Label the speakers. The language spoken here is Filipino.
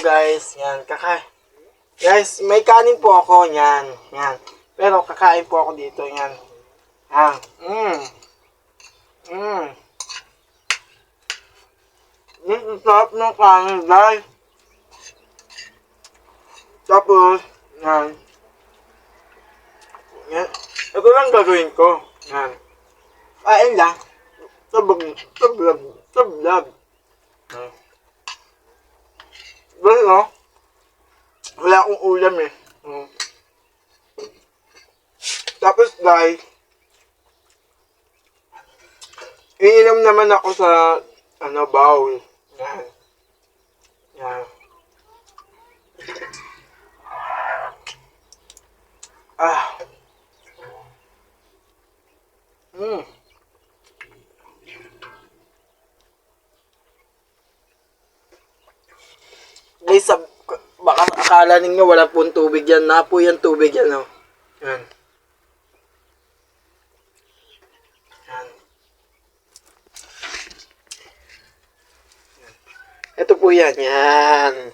Speaker 1: Guys, yan, Guys, may kanin po ako, yan. Pero kakain po ako dito, yan. Ah, ang sarap ng kanin, guys. Tapos, yan. Ito lang gagawin ko. Yan. Kain lang. Tablog. Basta, no? Wala akong ulam eh. Tapos, guys, iinom naman ako sa, bowl. Yan. Guys, baka akala ninyo wala pong tubig yan. Napo yan tubig yan, no? Yan. Ito po yan. Yan.